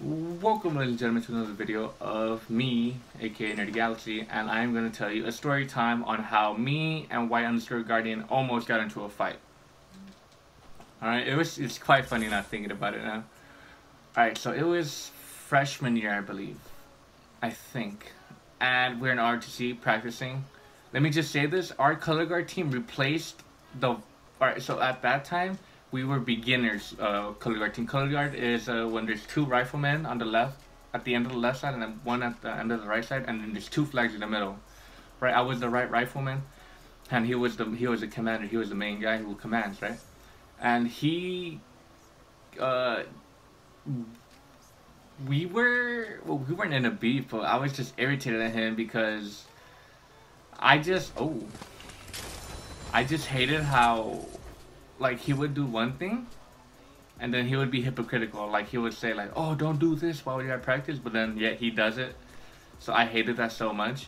Welcome, ladies and gentlemen, to another video of me, aka Nerdy Galaxy, and I'm going to tell you a story time on how me and White_Guardian almost got into a fight. Alright, it's quite funny not thinking about it now. Alright, so it was freshman year, I believe. I think. And we're in RTC practicing. Let me just say this, our color guard team replaced the... Alright, so at that time, we were beginners, color guard team. Color guard is when there's two riflemen on the left, at the end of the left side, and then one at the end of the right side, and then there's two flags in the middle. Right, I was the right rifleman, and he was the commander. He was the main guy who commands, right? And we weren't in a beef, but I was just irritated at him because I just hated how, like, he would do one thing and then he would be hypocritical. Like, he would say like, oh, don't do this while you're at practice, but then yet he does it. So I hated that so much.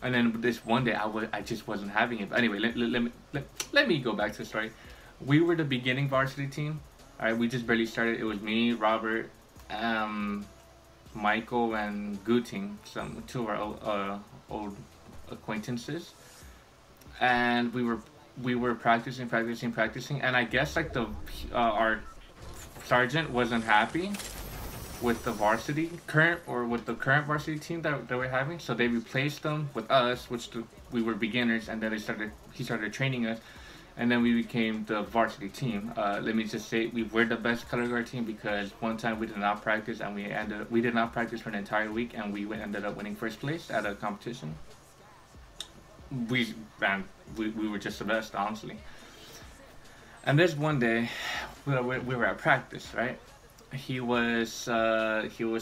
And then this one day I just wasn't having it. But anyway, let me go back to the story. We were the beginning varsity team. Alright, we just barely started. It was me, Robert, Michael, and Guting, two of our old acquaintances. And we were practicing, and I guess like our sergeant wasn't happy with the current varsity team that we're having, so they replaced them with us, we were beginners, and then he started training us, and then we became the varsity team. Let me just say, we were the best color guard team because one time we did not practice, and we did not practice for an entire week, and we ended up winning first place at a competition. We were just the best, honestly. And this one day, we were at practice, right? He was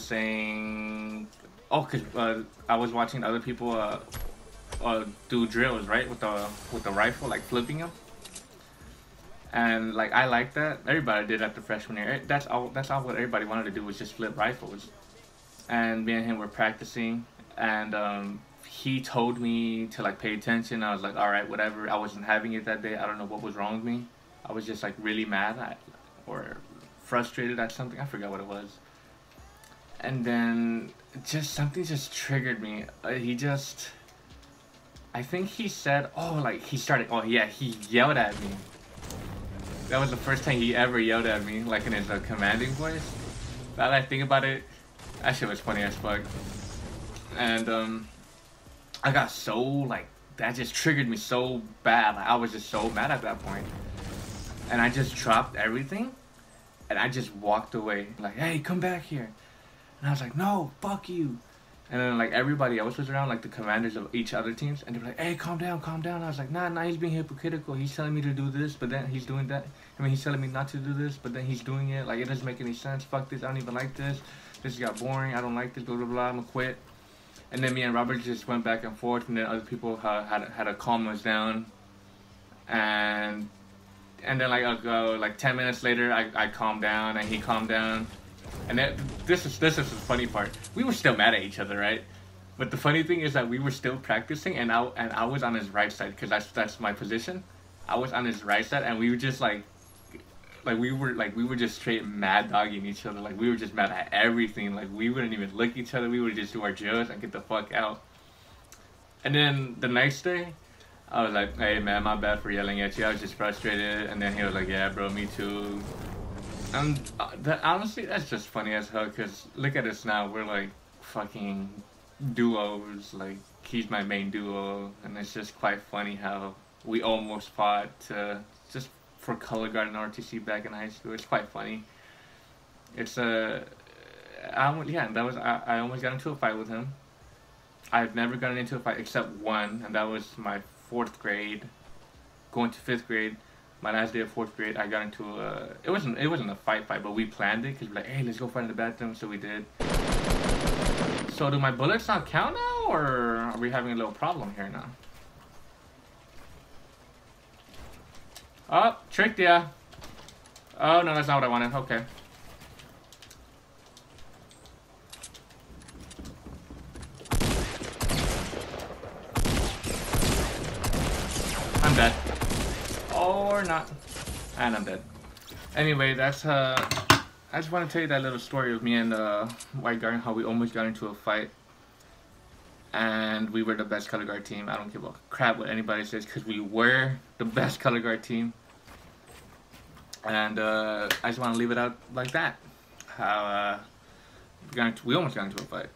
saying, oh, cause I was watching other people do drills, right, with the rifle, like flipping them. And like, I like that. Everybody did at the freshman year. That's all what everybody wanted to do, was just flip rifles. And me and him were practicing, and he told me to like pay attention. I was like, all right, whatever. I wasn't having it that day. I don't know what was wrong with me. I was just like really mad or frustrated at something. I forgot what it was. And then something just triggered me. I think he said, he yelled at me. That was the first time he ever yelled at me, like in his commanding voice. Now that I think about it, that shit was funny as fuck. And I got so, like, that just triggered me so bad. Like, I was just so mad at that point. And I just dropped everything, and I just walked away. Like, hey, come back here. And I was like, no, fuck you. And then, like, everybody else was around, like, the commanders of each other teams. And they were like, hey, calm down, calm down. I was like, nah, he's being hypocritical. He's telling me to do this, but then he's doing that. I mean, he's telling me not to do this, but then he's doing it. Like, it doesn't make any sense. Fuck this. I don't even like this. This got boring. I don't like this, blah, blah, blah. I'm gonna quit. And then me and Robert just went back and forth, and then other people had to calm us down. And then like 10 minutes later, I calmed down and he calmed down. And this is the funny part. We were still mad at each other, right? But the funny thing is that we were still practicing, and I was on his right side because that's my position. I was on his right side, and we were just we were just straight mad dogging each other. Like, we were just mad at everything. Like, we wouldn't even look at each other. We would just do our drills and get the fuck out. And then the next day, I was like, hey man, my bad for yelling at you. I was just frustrated. And then he was like, yeah bro, me too. And honestly, that's just funny as hell, because look at us now. We're like fucking duos. Like, he's my main duo. And it's just quite funny how we almost fought just for color guard and RTC back in high school. It's quite funny. It's I almost got into a fight with him. I've never gotten into a fight except one, and that was my 4th grade, going to 5th grade. My last day of 4th grade, I got into it wasn't a fight, but we planned it because we're like, hey, let's go fight in the bathroom. So we did. So do my bullets not count now, or are we having a little problem here now? Oh, tricked ya. Oh, no, that's not what I wanted. Okay. I'm dead. Or not. And I'm dead. Anyway, that's I just want to tell you that little story of me and White Guard, how we almost got into a fight. And we were the best color guard team. I don't give a crap what anybody says, because we were the best color guard team. And I just want to leave it out like that. How we almost got into a fight.